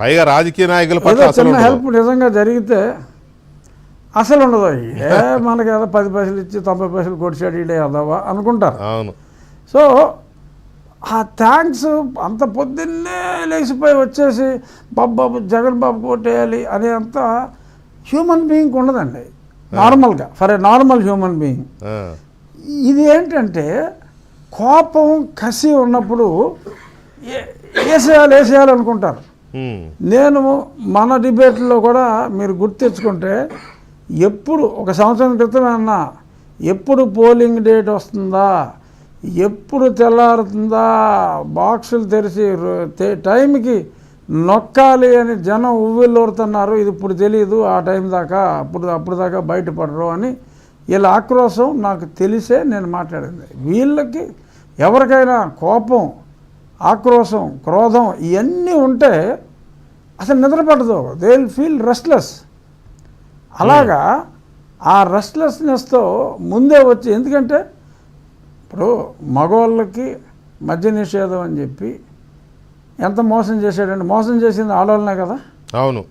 పైగా రాజకీయ నాయకుల చిన్న హెల్ప్ నిజంగా జరిగితే అసలు ఉండదు. మనకి ఏదో 10 పైసలు ఇచ్చి 90 పైసలు కొట్టాడు ఇడే అదవా అనుకుంటారు. అవును. సో ఆ థ్యాంక్స్ అంత పొద్దున్నే లేచిపోయి వచ్చేసి బాబు జగన్ బాబు కొట్టేయాలి అనే అంత హ్యూమన్ బీయింగ్ ఉండదండి నార్మల్గా, for a normal human being. ఇది ఏంటంటే కోపం కసి ఉన్నప్పుడు వేసేయాలి అనుకుంటారు. నేను మన డిబేట్లో కూడా మీరు గుర్తు తెచ్చుకుంటే ఎప్పుడు ఒక సంవత్సరం క్రితం అన్నా ఎప్పుడు పోలింగ్ డేట్ వస్తుందా, ఎప్పుడు తెల్లారుతుందా, బాక్సులు తెరిచి టైంకి నొక్కాలి అని జనం ఉవ్విళ్ళూరుతున్నారు. ఇది ఇప్పుడు తెలియదు, ఆ టైం దాకా అప్పుడు దాకా బయటపడరు అని వీళ్ళ ఆక్రోశం నాకు తెలిసే నేను మాట్లాడింది. వీళ్ళకి ఎవరికైనా కోపం, ఆక్రోశం, క్రోధం ఇవన్నీ ఉంటే అసలు నిద్ర పడదు. They will feel restless. అలాగా ఆ రెస్ట్లెస్నెస్తో ముందే వచ్చి, ఎందుకంటే ఇప్పుడు మగవాళ్ళకి మద్య నిషేధం అని చెప్పి ఎంత మోసం చేశాడండి. మోసం చేసింది ఆడవాళ్ళనే కదా. అవును.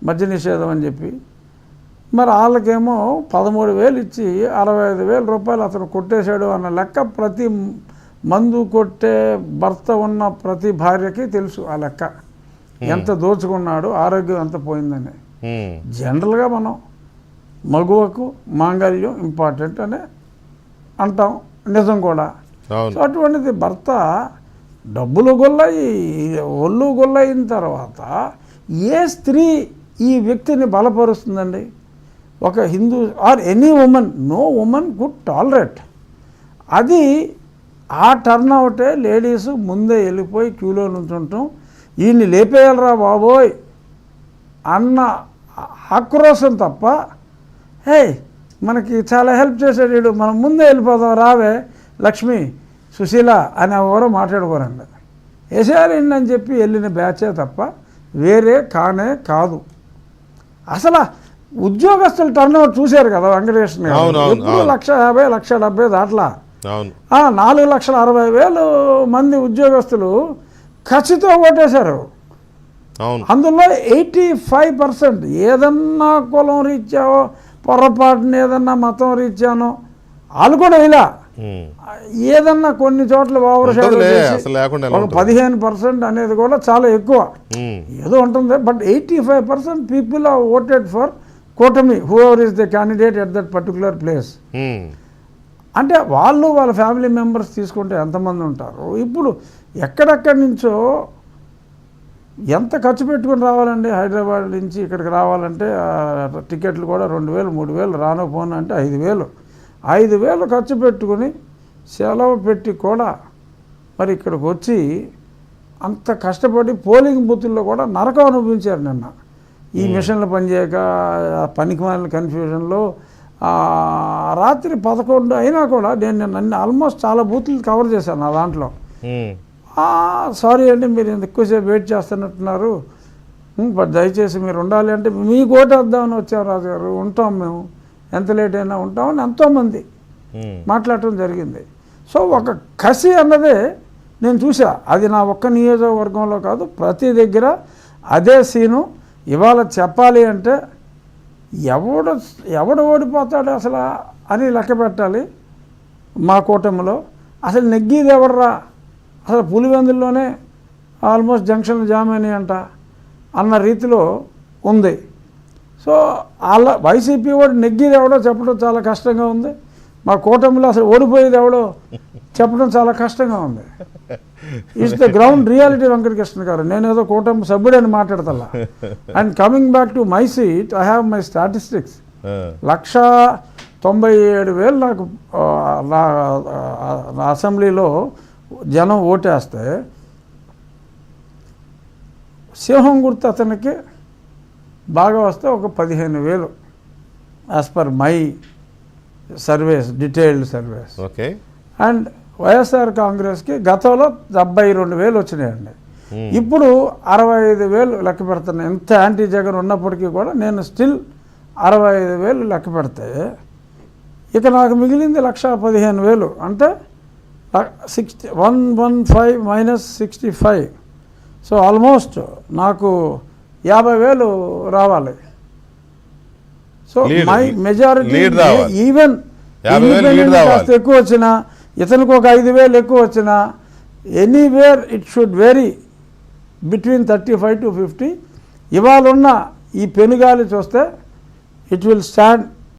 మద్య నిషేధం అని చెప్పి మరి వాళ్ళకేమో 13,000 ఇచ్చి 65,000 రూపాయలు అతను కొట్టేశాడు అన్న లెక్క ప్రతి మందు కొట్టే భర్త ఉన్న ప్రతి భార్యకి తెలుసు ఆ లెక్క. ఎంత దోచుకున్నాడు, ఆరోగ్యం ఎంత పోయిందని. జనరల్గా మనం మగువకు మాంగళ్యం ఇంపార్టెంట్ అని అంటాం, నిజం కూడా. సో అటువంటిది భర్త డబ్బులు గొల్లయి ఒళ్ళు గొల్లయిన తర్వాత ఏ స్త్రీ ఈ వ్యక్తిని బలపరుస్తుందండి? ఒక Hindu or any woman, no woman could tolerate. అది ఆ టర్న్ అవుటే లేడీస్ ముందే వెళ్ళిపోయి క్యూలో నుంచుంటాం, ఈయన్ని లేపేయాలరా బాబోయ్ అన్న ఆక్రోశం తప్ప, హే మనకి చాలా హెల్ప్ చేశాడు వీడు, మనం ముందే వెళ్ళిపోదాం రావే లక్ష్మి సుశీల అని ఎవరో మాట్లాడుకోరండి. వేసేయాలి అని చెప్పి వెళ్ళిన బ్యాచే తప్ప వేరే కానే కాదు. అసలు ఉద్యోగస్తులు టర్న్ అవుట్ చూశారు కదా వెంకటేశ్వర గారు, ఎప్పుడు 150,000 170,000 దాట్లా. 4,60,000 మంది ఉద్యోగస్తులు ఖచ్చితంగా ఓటేశారు. అందులో 85% ఏదన్నా కులం రీత్యావో పొరపాటున ఏదన్నా మతం రీత్యానో వాళ్ళు కూడా ఇలా ఏదన్నా కొన్ని చోట్ల ఓవర్ షాడో ఒక 15% అనేది కూడా చాలా ఎక్కువ ఏదో ఉంటుంది. But 85% people are voted for కూటమి whoever is the candidate at that particular place. అంటే వాళ్ళ ఫ్యామిలీ మెంబర్స్ తీసుకుంటే ఎంతమంది ఉంటారు? ఇప్పుడు ఎక్కడెక్కడి నుంచో ఎంత ఖర్చు పెట్టుకుని రావాలండి హైదరాబాద్ నుంచి ఇక్కడికి రావాలంటే టికెట్లు కూడా 2,000 3,000 రాను పోను అంటే 5,000 ఖర్చు పెట్టుకుని సెలవు పెట్టి కూడా మరి ఇక్కడికి వచ్చి అంత కష్టపడి పోలింగ్ బూతుల్లో కూడా నరకం అనుభవించారు నిన్న. ఈ మిషన్లు పనిచేయక పనికిమాలిన కన్ఫ్యూజన్లో రాత్రి 11 అయినా కూడా నేను ఆల్మోస్ట్ చాలా బూతులు కవర్ చేశాను నా దాంట్లో. సారీ అండి మీరు ఎక్కువసేపు వెయిట్ చేస్తున్నట్టున్నారు, బట్ దయచేసి మీరు ఉండాలి అంటే మీకు ఓటేద్దామని వచ్చాం రాజుగారు, ఉంటాం మేము ఎంత లేట్ అయినా ఉంటామని ఎంతోమంది మాట్లాడటం జరిగింది. సో ఒక కసి అన్నదే నేను చూసా. అది నా ఒక్క నియోజకవర్గంలో కాదు, ప్రతి దగ్గర అదే సీను. ఇవాళ చెప్పాలి అంటే ఎవడు ఓడిపోతాడు అసలు అని లెక్క పెట్టాలి. మా కూటమిలో అసలు నెగ్గేది ఎవడరా, అసలు పులివెందుల్లోనే ఆల్మోస్ట్ జంక్షన్లు జామ్ అయినాయి అంట అన్న రీతిలో ఉంది. సో వైసీపీ వాడు నెగ్గేది ఎవడో చెప్పడం చాలా కష్టంగా ఉంది. మా కూటమిలో అసలు ఓడిపోయేది ఎవడో చెప్పడం చాలా కష్టంగా ఉంది. It's the ground reality Venkatakrishna గారు. నేను ఏదో కూటమి సభ్యుడని మాట్లాడతా. And coming back to my seat, I have my statistics. 197,000 నాకు నా అసెంబ్లీలో జనం ఓటేస్తే సింహం గుర్తు అతనికి బాగా వస్తే ఒక 15,000 as per my surveys, detailed surveys. Okay. And YSR కాంగ్రెస్కి గతంలో 72,000 వచ్చినాయండి. ఇప్పుడు 65,000 లెక్క పెడుతున్నాయి. ఎంత యాంటీ జగన్ ఉన్నప్పటికీ కూడా నేను స్టిల్ 65,000 లెక్క పెడితే ఇక నాకు మిగిలింది 1,15,000. అంటే 115 - 65 సో ఆల్మోస్ట్ నాకు 50,000 రావాలి. సో మై మెజారిటీ ఈవెన్ కాస్త ఎక్కువ వచ్చినా, ఇతనికి ఒక 5,000 ఎక్కువ వచ్చినా, anywhere it should vary between 35 to 50. ఇవాళ ఉన్న ఈ పెనుగాలి చూస్తే ఇట్ విల్ స్టాండ్